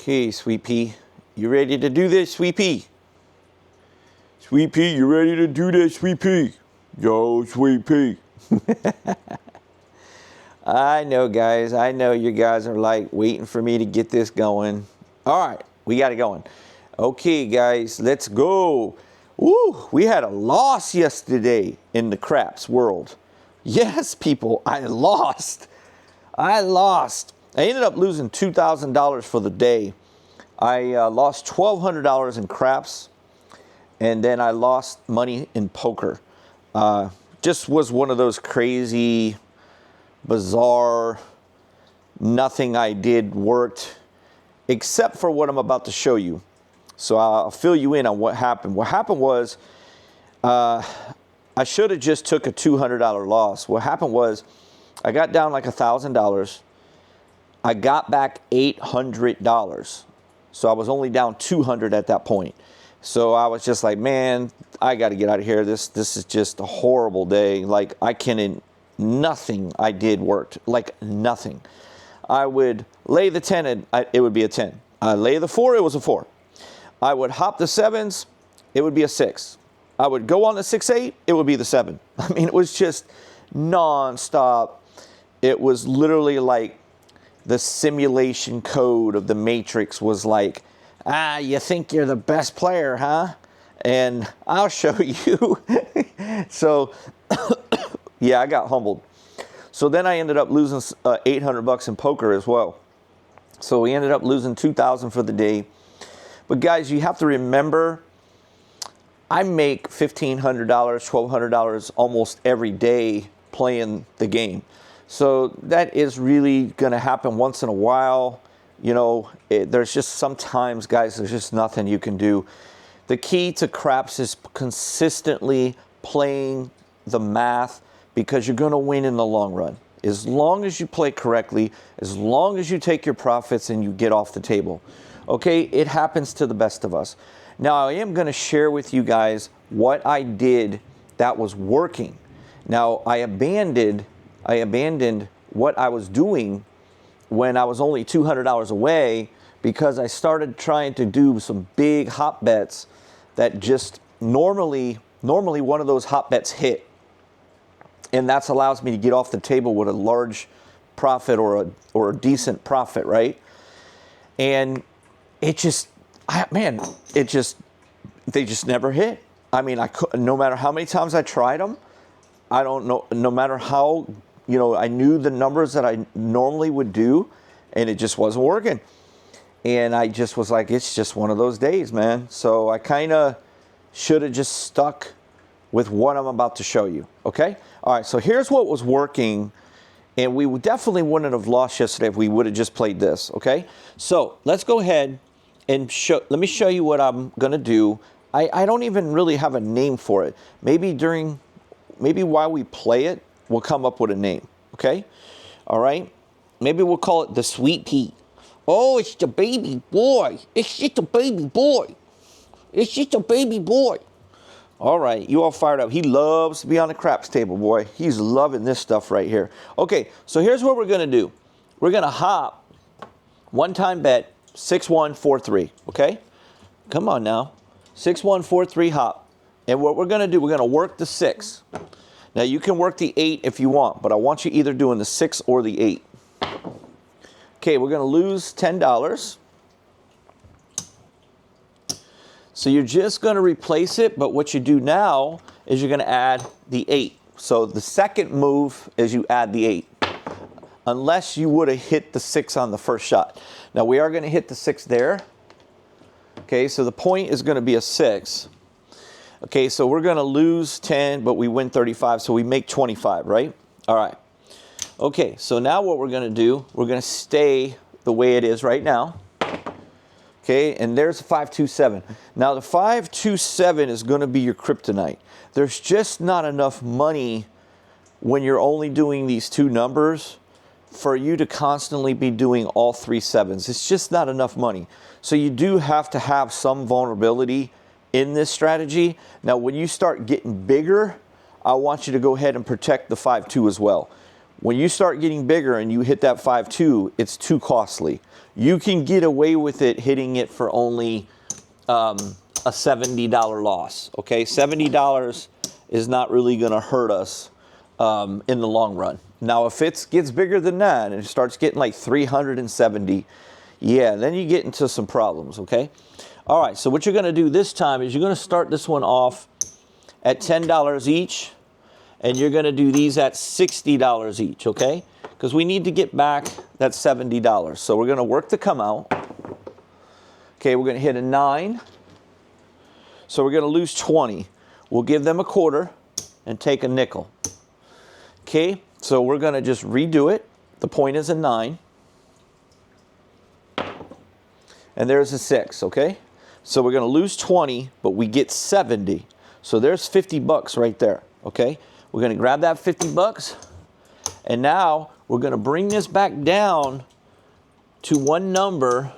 Okay, Sweet Pea, you ready to do this, Sweet Pea? Sweet Pea, you ready to do this, Sweet Pea? Yo, Sweet Pea. I know, guys. I know you guys are like waiting for me to get this going. All right, we got it going. Okay, guys, let's go. Woo, we had a loss yesterday in the craps world. Yes, people, I lost. I ended up losing $2,000 for the day. I lost $1,200 in craps, and then I lost money in poker. Just was one of those crazy, bizarre, nothing I did worked, except for what I'm about to show you. So I'll fill you in on what happened. What happened was, I should have just took a $200 loss. What happened was, I got down like $1,000. I got back $800. So I was only down $200 at that point. So I was just like, man, I got to get out of here. This is just a horrible day. Like, nothing I did worked. Like, nothing. I would lay the 10, and it would be a 10. I lay the 4, it was a 4. I would hop the 7s, it would be a 6. I would go on the 6-8, it would be the 7. I mean, it was just non-stop. It was literally like the simulation code of the Matrix was like, you think you're the best player, huh? And I'll show you. So, yeah, I got humbled. So then I ended up losing $800 in poker as well. So we ended up losing $2,000 for the day. But guys, you have to remember, I make $1,500, $1,200 almost every day playing the game. So that is really going to happen once in a while. You know, there's just sometimes, guys, there's just nothing you can do. The key to craps is consistently playing the math, because you're going to win in the long run. As long as you play correctly, as long as you take your profits and you get off the table. Okay, it happens to the best of us. Now, I am going to share with you guys what I did that was working. Now, I abandoned what I was doing when I was only $200 away, because I started trying to do some big hot bets that just normally one of those hot bets hit. And that allows me to get off the table with a large profit or a decent profit, right? And they just never hit. I mean, no matter how many times I tried them, I don't know, no matter how, I knew the numbers that I normally would do, and it just wasn't working. And I just was like, it's just one of those days, man. So I kind of should have just stuck with what I'm about to show you, okay? All right, so here's what was working, and we definitely wouldn't have lost yesterday if we would have just played this, okay? So let's go ahead and let me show you what I'm going to do. I don't even really have a name for it. Maybe while we play it, we'll come up with a name, okay? All right? Maybe we'll call it the Sweet Pea. Oh, it's the baby boy. It's just a baby boy. It's just a baby boy. All right, you all fired up. He loves to be on the craps table, boy. He's loving this stuff right here. Okay, so here's what we're going to do. We're going to hop, one-time bet, 6-1-4-3, okay? Come on now. 6-1-4-3 hop. And what we're going to do, we're going to work the 6. Now, you can work the 8 if you want, but I want you either doing the 6 or the 8. Okay, we're going to lose $10. So you're just going to replace it, but what you do now is you're going to add the 8. So the second move is you add the 8, unless you would have hit the 6 on the first shot. Now, we are going to hit the 6 there. Okay, so the point is going to be a 6. Okay, so we're going to lose 10, but we win 35, so we make 25, right? All right. Okay, so now what we're going to do, we're going to stay the way it is right now. Okay, and there's the 5-2-7. Now, the 5-2-7 is going to be your kryptonite. There's just not enough money when you're only doing these two numbers for you to constantly be doing all 3 7s. It's just not enough money. So you do have to have some vulnerability in this strategy. Now, when you start getting bigger, I want you to go ahead and protect the 5-2 as well. When you start getting bigger and you hit that 5-2, it's too costly. You can get away with it hitting it for only a $70 loss. Okay, $70 is not really going to hurt us in the long run. Now, if it gets bigger than that and it starts getting like 370, yeah, then you get into some problems. Okay. All right. So what you're going to do this time is you're going to start this one off at $10 each, and you're going to do these at $60 each. Okay, because we need to get back that $70. So we're going to work the come out. Okay, we're going to hit a 9. So we're going to lose 20. We'll give them a quarter and take a nickel. Okay, so we're going to just redo it. The point is a 9. And there's a 6, okay? So we're going to lose 20, but we get 70. So there's 50 bucks right there, okay? We're going to grab that 50 bucks. And now we're going to bring this back down to one number.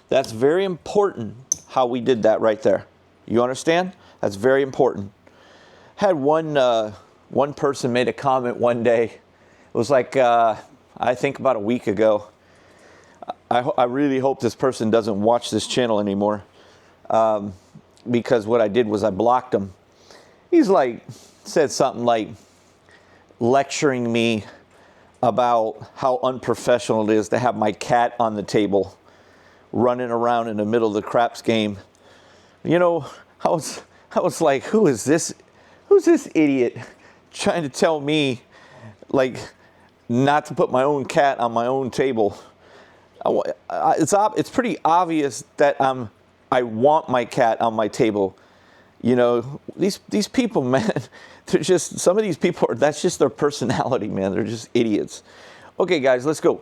That's very important how we did that right there. You understand? That's very important. Had one person made a comment one day. It was like, I think about a week ago. I really hope this person doesn't watch this channel anymore, because what I did was I blocked him. He's like, said something like lecturing me about how unprofessional it is to have my cat on the table running around in the middle of the craps game. You know, I was like, who's this idiot trying to tell me, like, not to put my own cat on my own table? It's pretty obvious that I want my cat on my table. You know, these people, man, they're just, some of these people, that's just their personality, man. They're just idiots. Okay, guys, let's go.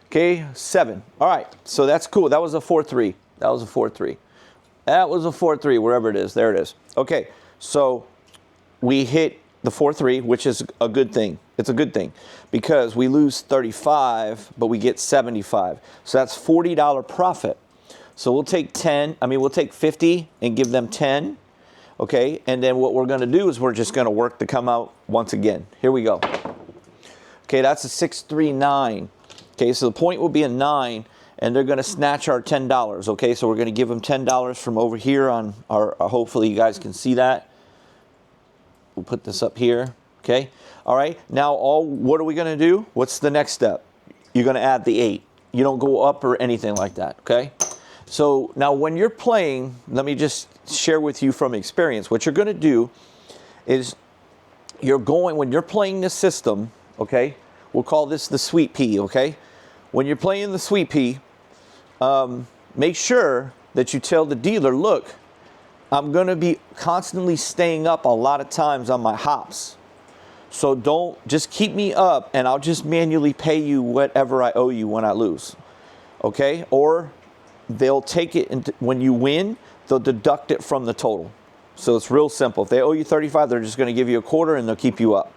Okay, 7. All right, so that's cool. That was a 4-3. That was a 4-3. That was a 4-3, wherever it is. There it is. Okay, so we hit the 4-3, which is a good thing. It's a good thing because we lose 35, but we get 75. So that's $40 profit. So we'll take 50 and give them 10. Okay, and then what we're going to do is we're just going to work to come out once again. Here we go. Okay, that's a 6-3-9. Okay, so the point will be a 9, and they're going to snatch our $10. Okay, so we're going to give them $10 from over here on our, hopefully you guys can see that. We'll put this up here. Okay, all right. Now, what are we going to do? What's the next step? You're going to add the 8. You don't go up or anything like that. Okay, so now when you're playing, let me just share with you from experience. What you're going to do is when you're playing this system, okay, we'll call this the Sweet Pea, okay? When you're playing the Sweet Pea, make sure that you tell the dealer, look, I'm going to be constantly staying up a lot of times on my hops. So don't just keep me up and I'll just manually pay you whatever I owe you when I lose. Okay? Or they'll take it, when you win, they'll deduct it from the total. So it's real simple. If they owe you 35, they're just going to give you a quarter and they'll keep you up.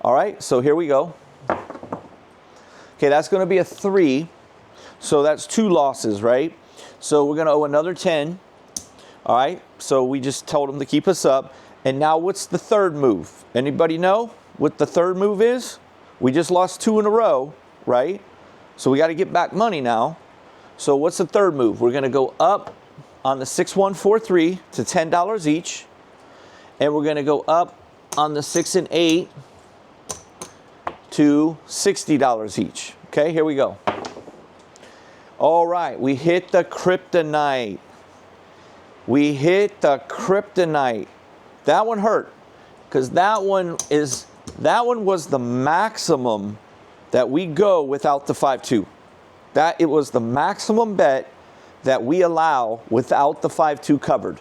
All right? So here we go. Okay, that's going to be a 3. So that's 2 losses, right? So we're going to owe another 10. All right, so we just told them to keep us up. And now what's the third move? Anybody know what the third move is? We just lost 2 in a row, right? So we got to get back money now. So what's the third move? We're going to go up on the 6-1-4-3 to $10 each. And we're going to go up on the 6 and 8 to $60 each. Okay, here we go. All right, we hit the kryptonite. We hit the kryptonite. That one hurt because that one was the maximum that we go without the 5-2. It was the maximum bet that we allow without the 5-2 covered.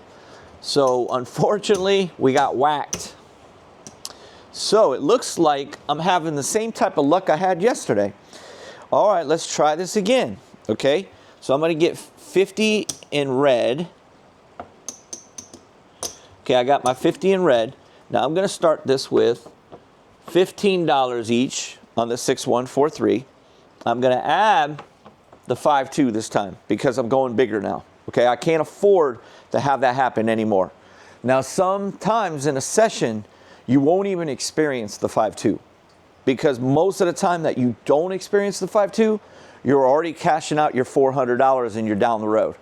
So unfortunately, we got whacked. So it looks like I'm having the same type of luck I had yesterday. All right, let's try this again. Okay, so I'm going to get 50 in red. Okay, I got my 50 in red. Now I'm going to start this with $15 each on the 6-1-4-3. I'm going to add the 5-2 this time because I'm going bigger now. Okay, I can't afford to have that happen anymore. Now sometimes in a session, you won't even experience the 5-2. because most of the time that you don't experience the 5-2, you're already cashing out your $400 and you're down the road.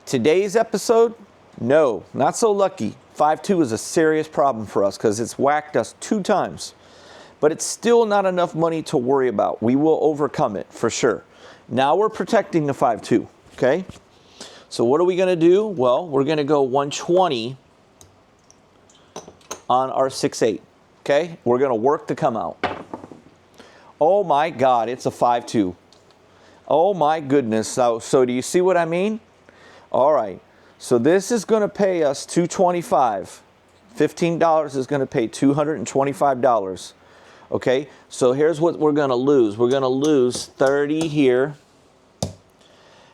Today's episode, no, not so lucky. 5-2 is a serious problem for us because it's whacked us 2 times. But it's still not enough money to worry about. We will overcome it for sure. Now we're protecting the 5-2, okay? So what are we going to do? Well, we're going to go 120 on our 6-8, okay? We're going to work to come out. Oh my God, it's a 5-2. Oh my goodness. So do you see what I mean? All right. So this is going to pay us $225. $15 is going to pay $225. Okay, so here's what we're going to lose. We're going to lose 30 here,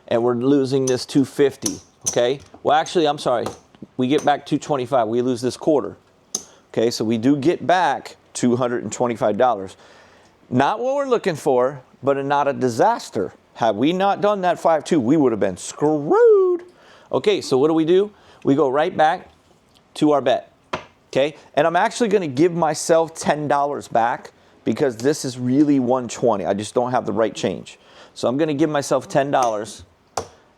and we're losing this 250. Okay, well, actually, I'm sorry. We get back 225. We lose this quarter. Okay, so we do get back $225. Not what we're looking for, but not a disaster. Had we not done that 5-2, we would have been screwed. Okay, so what do? We go right back to our bet. Okay, and I'm actually going to give myself $10 back because this is really 120. I just don't have the right change. So I'm going to give myself $10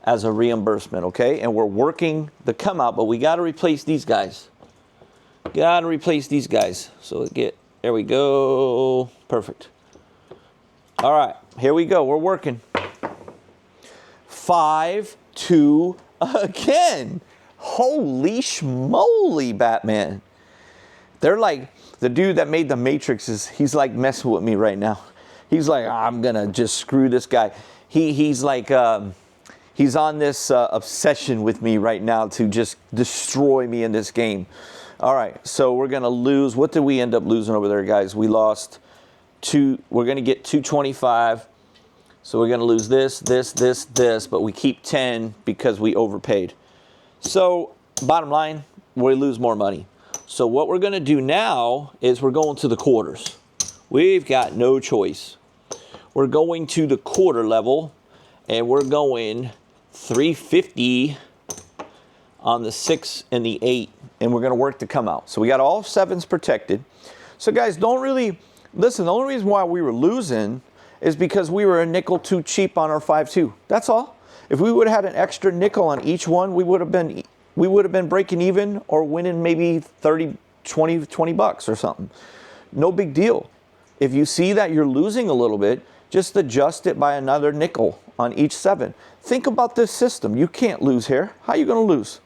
as a reimbursement, okay? And we're working the come out, but we got to replace these guys. Got to replace these guys. So there we go. Perfect. All right, here we go. We're working. 5-2 again. Holy schmoly, Batman. They're like, the dude that made the Matrix he's like messing with me right now. He's like, I'm going to just screw this guy. He's like, he's on this obsession with me right now to just destroy me in this game. All right, so we're going to lose. What did we end up losing over there, guys? We lost we're going to get 225. So we're going to lose this, but we keep 10 because we overpaid. So bottom line, we lose more money. So what we're going to do now is we're going to the quarters. We've got no choice. We're going to the quarter level, and we're going 350 on the 6 and the 8, and we're going to work to come out. So we got all 7s protected. So guys, don't really, listen, the only reason why we were losing is because we were a nickel too cheap on our 5-2. That's all. If we would have had an extra nickel on each one, we would have been breaking even or winning maybe 20 bucks or something. No big deal. If you see that you're losing a little bit, just adjust it by another nickel on each 7. Think about this system. You can't lose here. How are you going to lose?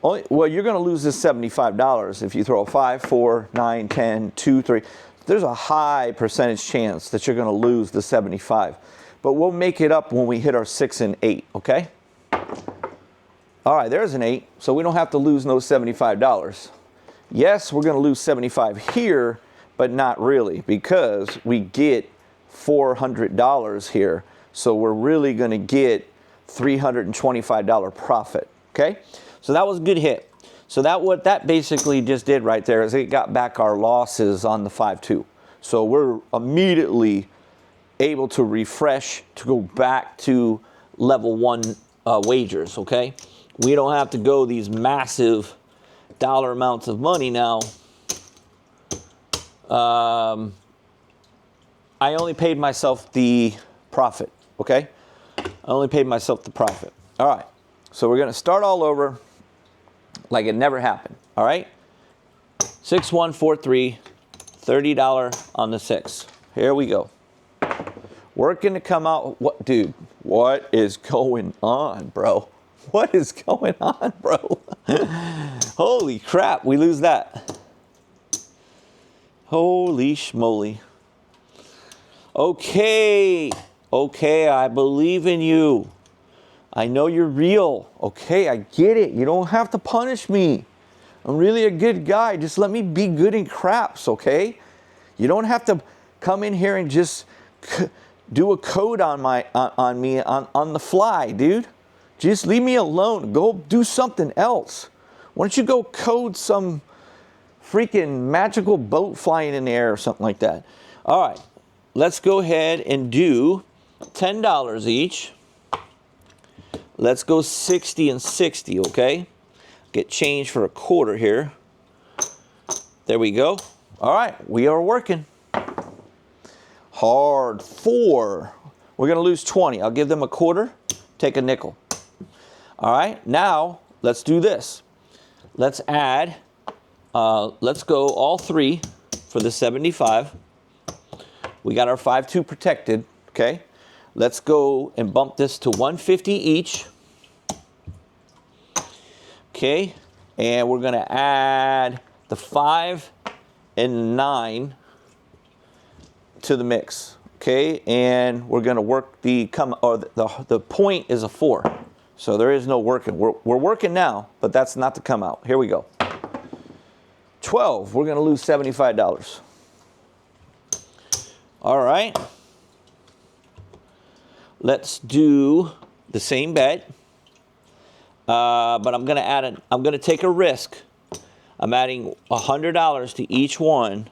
Well, you're going to lose this $75 if you throw a 5, 4, 9, 10, 2, 3. There's a high percentage chance that you're going to lose the 75. But we'll make it up when we hit our 6 and 8, okay? All right, there's an 8, so we don't have to lose no $75. Yes, we're going to lose 75 here, but not really because we get $400 here. So we're really going to get $325 profit, okay? So that was a good hit. So what that basically just did right there is it got back our losses on the 5-2. So we're immediately able to refresh to go back to level 1 wagers, okay? We don't have to go these massive dollar amounts of money now. I only paid myself the profit, okay? I only paid myself the profit. All right, so we're going to start all over like it never happened, all right? 6143, $30 on the 6. Here we go. Working to come out. What, dude, what is going on, bro? What is going on, bro? Holy crap, we lose that. Holy schmoly. Okay, I believe in you. I know you're real. Okay, I get it. You don't have to punish me. I'm really a good guy. Just let me be good in craps, okay? You don't have to come in here and just do a code on me on the fly, dude. Just leave me alone. Go do something else. Why don't you go code some freaking magical boat flying in the air or something like that? All right, let's go ahead and do $10 each. Let's go 60 and 60, okay? Get change for a quarter here. There we go. All right, we are working. Hard. 4. We're going to lose 20. I'll give them a quarter. Take a nickel. All right. Now, let's do this. Let's add, let's go all 3 for the 75. We got our 5-2 protected. Okay. Let's go and bump this to 150 each. Okay. And we're going to add the 5 and 9 to the mix. Okay, and we're going to work the point is a 4, so there is no working. We're working now, but that's not to come out. Here we go. 12. We're going to lose $75. All right. Let's do the same bet, but I'm going to add I'm going to take a risk. I'm adding $100 to each one,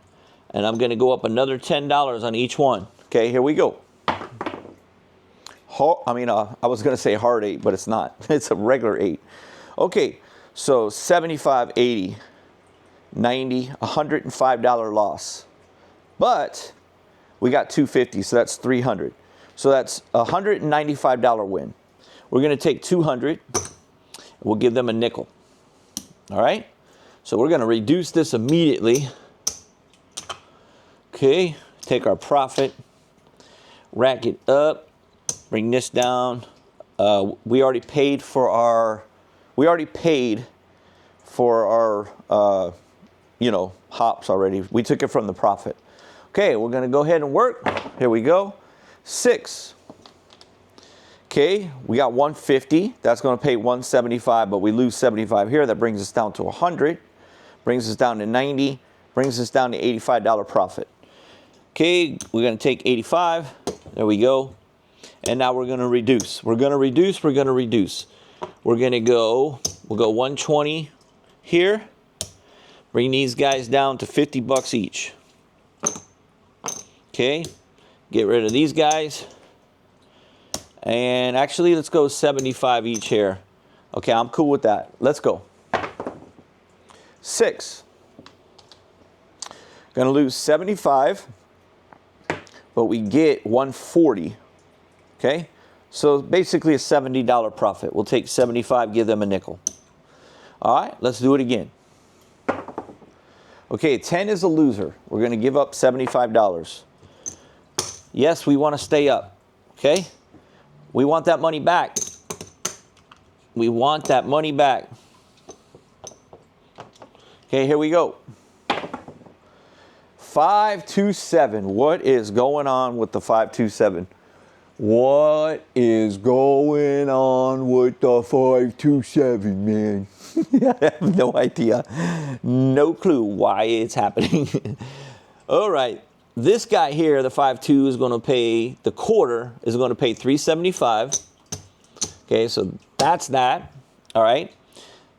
and I'm going to go up another $10 on each one. Okay, here we go. I was going to say hard 8, but it's not. It's a regular 8. Okay, so 75, 80, 90, $105 loss. But we got 250, so that's 300. So that's a $195 win. We're going to take 200. We'll give them a nickel. All right? So we're going to reduce this immediately. Okay, take our profit. Rack it up, bring this down. We already paid for our, hops already. We took it from the profit. Okay, we're gonna go ahead and work. Here we go. 6. Okay, we got 150. That's gonna pay 175, but we lose 75 here. That brings us down to 100. Brings us down to 90. Brings us down to $85 profit. Okay, we're gonna take 85. There we go. And now we're going to reduce. We're going to reduce. We're going to reduce. We'll go 120 here. Bring these guys down to 50 bucks each. Okay. Get rid of these guys. And actually, let's go 75 each here. Okay, I'm cool with that. Let's go. 6. Going to lose 75. But we get 140, okay? So basically a $70 profit. We'll take 75, give them a nickel. All right, let's do it again. Okay, 10 is a loser. We're going to give up $75. Yes, we want to stay up, okay? We want that money back. We want that money back. Okay, here we go. 527. What is going on with the 527? What is going on with the 527, man? I have no idea. No clue why it's happening. All right. This guy here, the 5-2, is going to pay, the quarter is going to pay 375. Okay, so that's that. All right.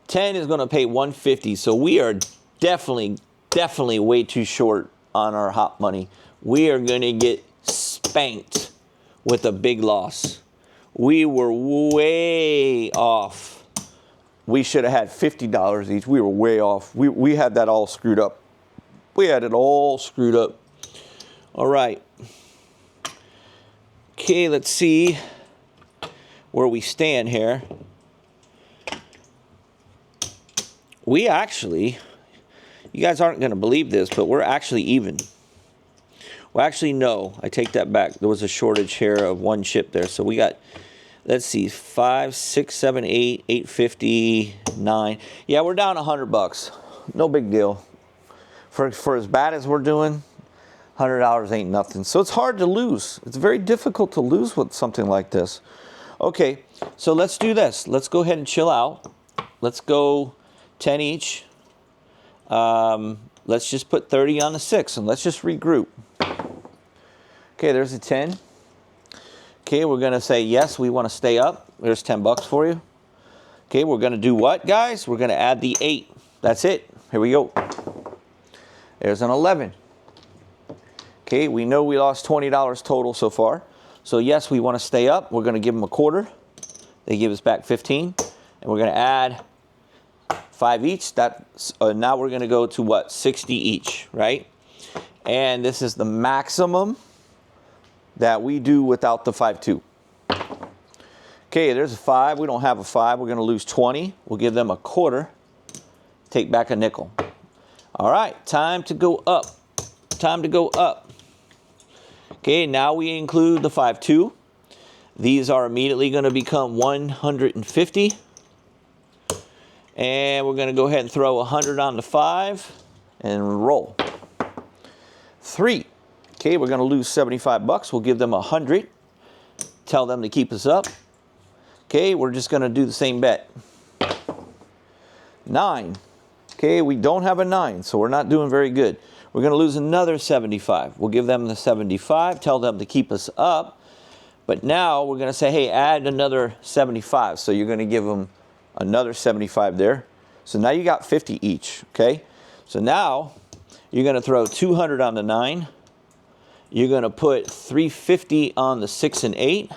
10 is going to pay 150. So we are definitely way too short on our hot money. We are going to get spanked with a big loss. We were way off. We should have had $50 each. We were way off. We had that all screwed up. We had it all screwed up. All right. Okay, let's see where we stand here. We actually, you guys aren't going to believe this, but we're actually even. Well, actually, no. I take that back. There was a shortage here of one chip there. So we got, let's see, 5, 6, 7, 8, 850, 9. Yeah, we're down $100. No big deal. For as bad as we're doing, $100 ain't nothing. So it's hard to lose. It's very difficult to lose with something like this. Okay, so let's do this. Let's go ahead and chill out. Let's go 10 each. Let's just put 30 on the 6 and let's just regroup. Okay, there's a 10. Okay, we're going to say, yes, we want to stay up. There's $10 for you. Okay, we're going to do what, guys? We're going to add the 8. That's it. Here we go. There's an 11. Okay, we know we lost $20 total so far. So, yes, we want to stay up. We're going to give them a quarter. They give us back 15. And we're going to add 5 each. That's, now we're going to go to what? 60 each, right? And this is the maximum that we do without the 5-2. Okay, there's a 5. We don't have a 5. We're going to lose 20. We'll give them a quarter. Take back a nickel. All right, time to go up. Time to go up. Okay, now we include the 5-2. These are immediately going to become 150. And we're going to go ahead and throw 100 on the 5 and roll. 3. Okay, we're going to lose 75 bucks. We'll give them 100. Tell them to keep us up. Okay, we're just going to do the same bet. 9. Okay, we don't have a 9, so we're not doing very good. We're going to lose another 75. We'll give them the 75, tell them to keep us up. But now we're going to say, hey, add another 75. So you're going to give them another 75 there. So now you got 50 each, okay? So now you're going to throw 200 on the 9. You're going to put 350 on the 6 and 8.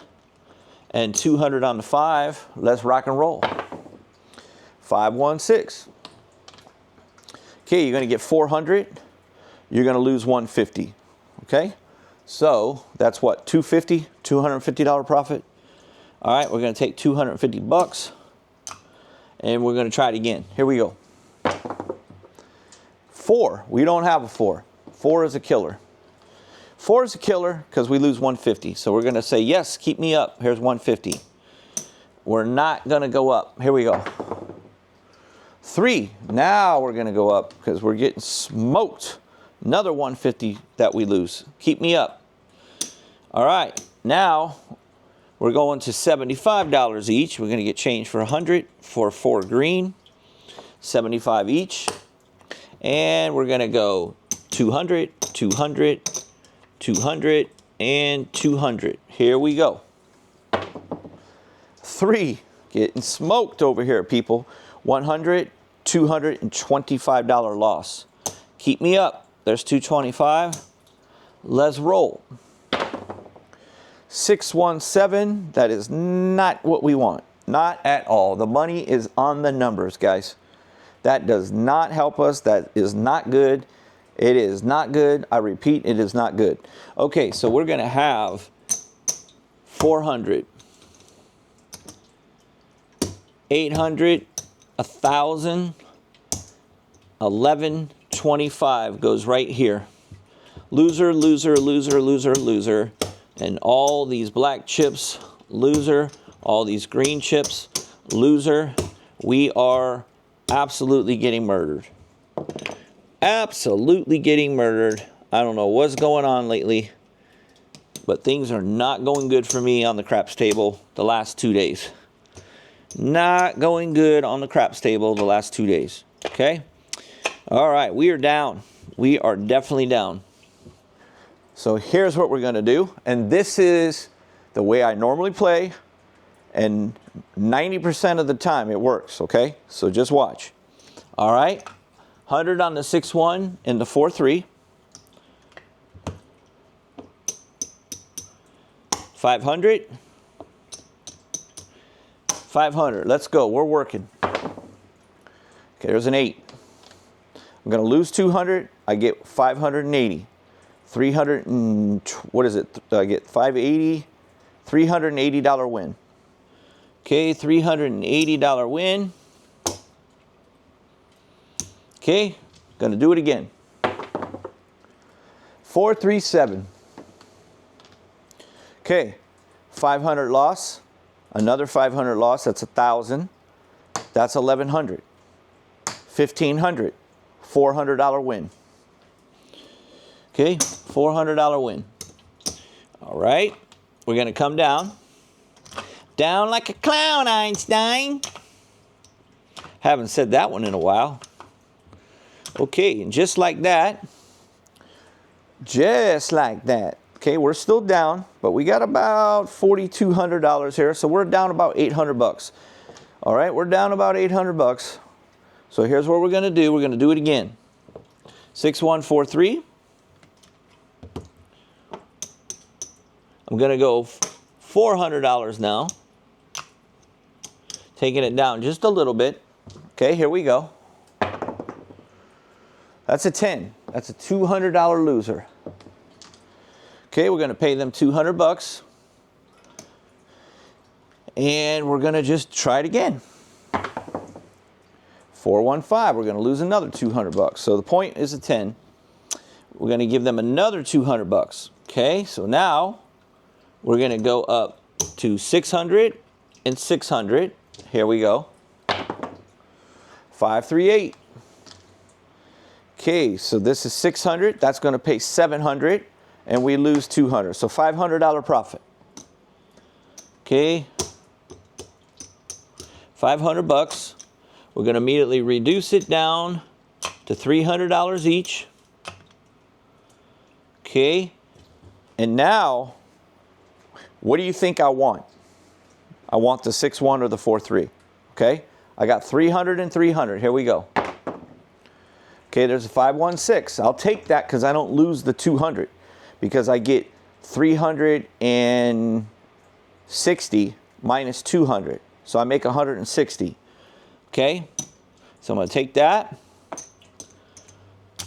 And 200 on the 5. Let's rock and roll. 5, 1, 6. Okay, you're going to get 400. You're going to lose 150. Okay? So that's what, 250, $250 profit. All right, we're going to take 250 bucks. And we're going to try it again. Here we go. 4. We don't have a 4. 4 is a killer. 4 is a killer because we lose 150. So we're going to say, yes, keep me up. Here's 150. We're not going to go up. Here we go. 3. Now we're going to go up because we're getting smoked. Another 150 that we lose. Keep me up. All right. Now we're going to $75 each. We're going to get change for 100 for 4 green. 75 each. And we're going to go 200, 200, 200, and 200. Here we go. 3. Getting smoked over here, people. 100, $225 loss. Keep me up. There's 225. Let's roll. 617. That is not what we want. Not at all. The money is on the numbers, guys. That does not help us. That is not good. It is not good. I repeat, it is not good. Okay, so we're going to have 400, 800, 1,000, 1125 goes right here. Loser, loser, loser, loser, loser. And all these black chips, loser. All these green chips, loser. We are absolutely getting murdered. Absolutely getting murdered. I don't know what's going on lately, but things are not going good for me on the craps table the last 2 days. Not going good on the craps table the last 2 days. Okay? All right, we are down. We are definitely down. So here's what we're going to do, and this is the way I normally play, and 90% of the time it works, okay? So just watch. All right? 100 on the 6-1 and the 4-3. 500. 500. Let's go. We're working. Okay, there's an 8. I'm going to lose 200. I get 580. 300 and what is it? I get 580. $380 win. Okay, $380 win. Okay, gonna do it again. 437. Okay, 500 loss. Another 500 loss. That's 1,000. That's 1,100. 1,500. $400 win. Okay, $400 win. All right, we're gonna come down. Down like a clown, Einstein. Haven't said that one in a while. Okay, and just like that. Okay, we're still down, but we got about $4,200 here, so we're down about 800 bucks. All right, we're down about 800 bucks. So here's what we're going to do. We're going to do it again. 6143. I'm going to go $400 now. Taking it down just a little bit. Okay, here we go. That's a 10. That's a $200 loser. Okay, we're going to pay them 200 bucks. And we're going to just try it again. 415, we're going to lose another 200 bucks. So the point is a 10. We're going to give them another 200 bucks. Okay, so now we're going to go up to 600 and 600. Here we go. 538. Okay, so this is 600. That's going to pay 700, and we lose 200. So $500 profit. Okay, 500 bucks. We're going to immediately reduce it down to $300 each. Okay, and now, what do you think I want? I want the 6-1 or the 4-3. Okay, I got 300 and 300. Here we go. Okay, there's a 516. I'll take that because I don't lose the 200 because I get 360 minus 200. So I make 160. Okay, so I'm going to take that.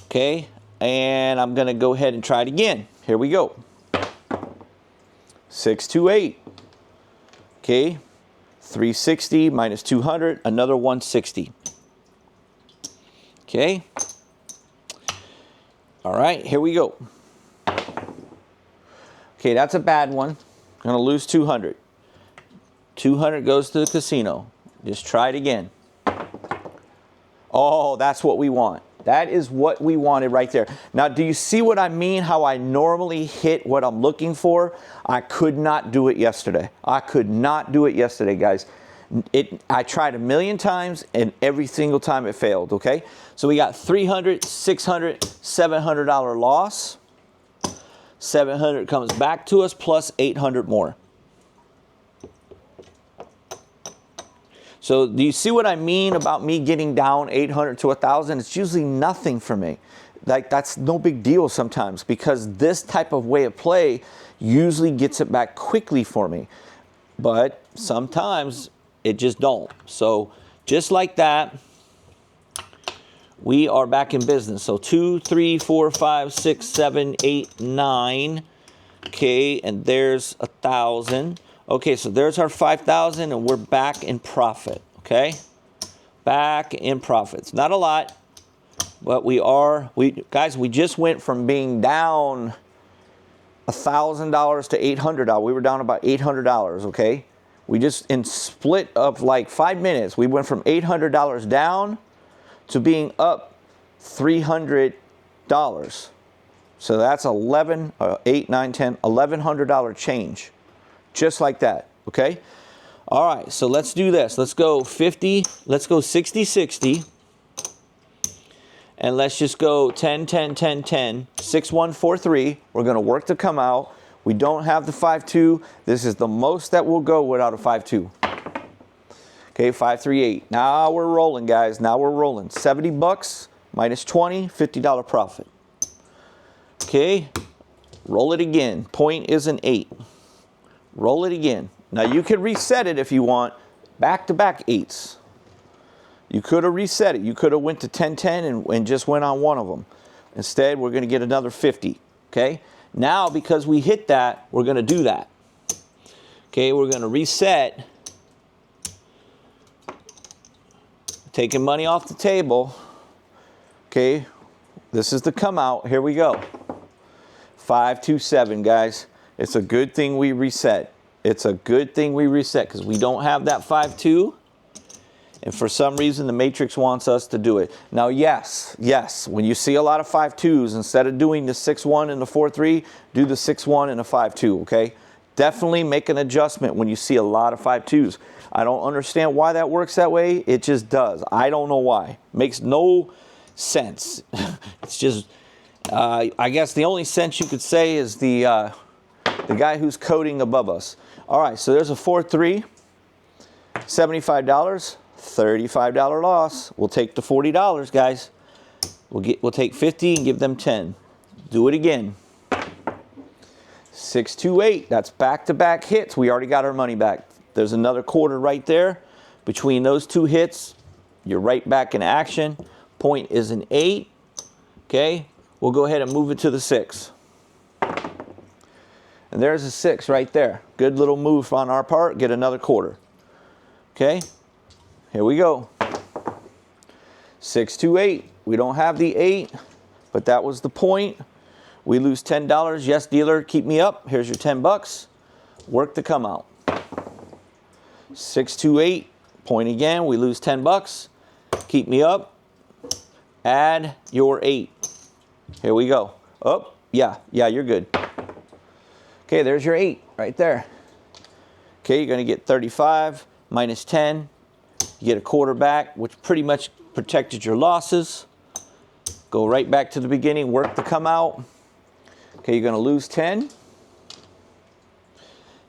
Okay, and I'm going to go ahead and try it again. Here we go. 628. Okay, 360 minus 200, another 160. Okay. All right, here we go. Okay, that's a bad one. I'm going to lose 200. 200 goes to the casino. Just try it again. Oh, that's what we want. That is what we wanted right there. Now, do you see what I mean? How I normally hit what I'm looking for? I could not do it yesterday. I could not do it yesterday, guys. I tried a million times, and every single time it failed, okay? So we got $300, $600, $700 loss. 700 comes back to us, plus 800 more. So do you see what I mean about me getting down 800 to 1,000? It's usually nothing for me. Like, that's no big deal sometimes because this type of way of play usually gets it back quickly for me. But sometimes it just don't. So just like that, we are back in business. So 2, 3, 4, 5, 6, 7, 8, 9. Okay, and there's 1,000. Okay, so there's our 5,000, and we're back in profit, okay? Back in profits. Not a lot, but guys, we just went from being down $1,000 to $800. We were down about $800, okay? We just, in split of like 5 minutes, we went from $800 down to being up $300. So that's 11, 8, 9, 10, $1,100 change. Just like that, okay? All right, so let's do this. Let's go 50, let's go 60, 60. And let's just go 10, 10, 10, 10, 6, 1, 4, 3. We're going to work to come out. We don't have the 5-2. This is the most that will go without a 5-2. Okay, 5, 3, 8. Now we're rolling, guys. Now we're rolling. 70 bucks minus 20, $50 profit. Okay, roll it again. Point is an 8. Roll it again. Now you can reset it if you want. Back-to-back 8s. You could have reset it. You could have went to 10, 10 and just went on one of them. Instead, we're going to get another 50. Okay. Now, because we hit that, we're going to do that. Okay, we're going to reset. Taking money off the table. Okay, this is the come out. Here we go. 527, guys. It's a good thing we reset. It's a good thing we reset because we don't have that 5-2. And for some reason, the matrix wants us to do it. Now, yes, when you see a lot of 5-2s, instead of doing the 6-1 and the 4-3, do the 6-1 and the 5-2, okay? Definitely make an adjustment when you see a lot of 5-2s. I don't understand why that works that way. It just does. I don't know why. Makes no sense. It's just, I guess the only sense you could say is the guy who's coding above us. All right, so there's a 4-3, $75, $35 loss. We'll take the $40, guys. We'll take 50 and give them 10. Do it again. 628. That's back-to-back hits. We already got our money back. There's another quarter right there. Between those two hits, you're right back in action. Point is an 8. Okay, we'll go ahead and move it to the 6. And there's a 6 right there. Good little move on our part. Get another quarter. Okay, here we go. 6, 2, 8. We don't have the 8, but that was the point. We lose $10. Yes, dealer, keep me up. Here's your 10 bucks. Work to come out. 6, 2, 8. Point again. We lose 10 bucks. Keep me up. Add your 8. Here we go. Oh, yeah, you're good. Okay, there's your 8 right there. Okay, you're going to get 35 minus 10. You get a quarter back, which pretty much protected your losses. Go right back to the beginning, work to come out. Okay, you're going to lose 10.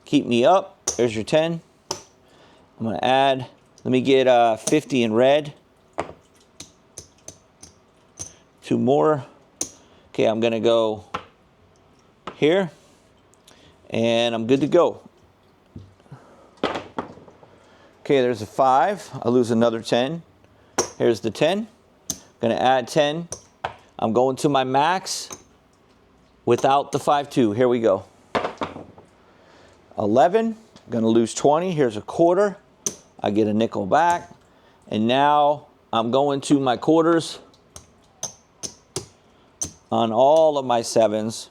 Keep me up. There's your 10. I'm going to add, let me get 50 in red. 2 more. Okay, I'm going to go here. And I'm good to go. Okay, there's a 5. I lose another 10. Here's the 10. Going to add 10. I'm going to my max without the 5-2. Here we go. 11. Going to lose 20. Here's a quarter. I get a nickel back. And now I'm going to my quarters on all of my 7s.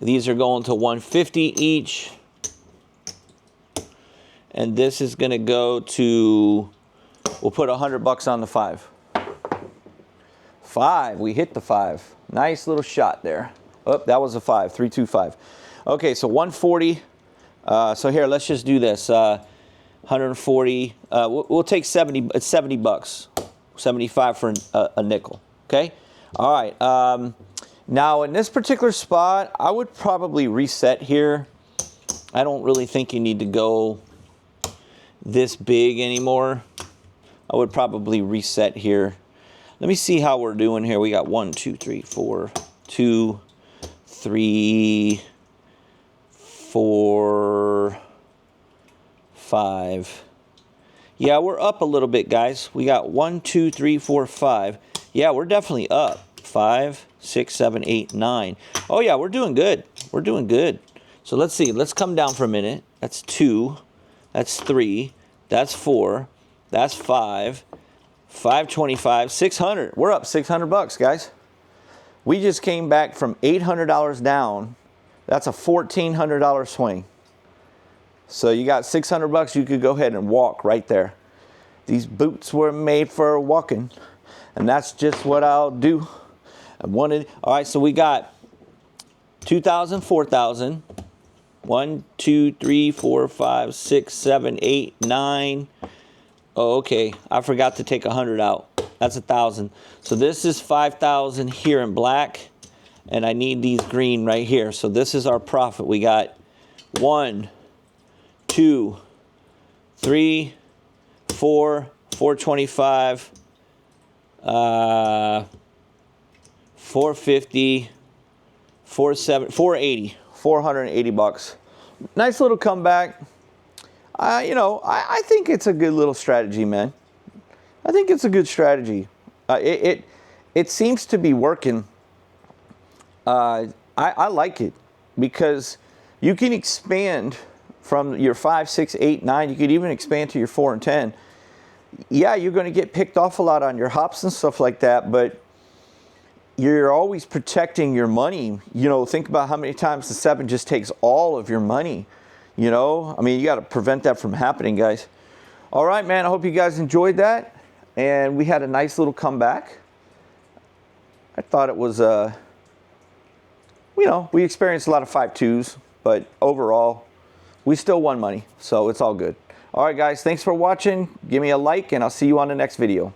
These are going to 150 each. And this is going to go to, we'll put 100 bucks on the 5. 5, we hit the 5. Nice little shot there. Oh, that was a 5, 3, 2, 5. Okay, so 140. So here, let's just do this. 140. We'll take 70. It's 70 bucks. 75 for a nickel. Okay. All right. Now in this particular spot, I would probably reset here. I don't really think you need to go this big anymore. I would probably reset here. Let me see how we're doing here. We got 1, 2, 3, 4, 2, 3, 4, 5. Yeah, we're up a little bit, guys. We got 1, 2, 3, 4, 5. Yeah, we're definitely up. 5, 6, 7, 8, 9. Oh yeah, we're doing good. We're doing good. So let's see. Let's come down for a minute. That's 2. That's 3. That's 4. That's 5. 525. 600. We're up 600 bucks, guys. We just came back from $800 down. That's a $1,400 swing. So you got 600 bucks. You could go ahead and walk right there. These boots were made for walking, and that's just what I'll do. All right, so we got 2,000, 4,000. 1, 2, 3, 4, 5, 6, 7, 8, 9. Oh, okay. I forgot to take 100 out. That's 1,000. So this is 5,000 here in black, and I need these green right here. So this is our profit. We got 1, 2, 3, 4, 425, 450, 480, 480 bucks. Nice little comeback. I think it's a good little strategy, man. I think it's a good strategy. It seems to be working. I like it because you can expand from your 5, 6, 8, 9. You could even expand to your 4 and 10. Yeah, you're going to get picked off a lot on your hops and stuff like that, but you're always protecting your money. Think about how many times the 7 just takes all of your money. I mean, you got to prevent that from happening, guys. All right, man, I hope you guys enjoyed that. And we had a nice little comeback. I thought it was, we experienced a lot of 5-2s, but overall, we still won money. So it's all good. All right, guys, thanks for watching. Give me a like, and I'll see you on the next video.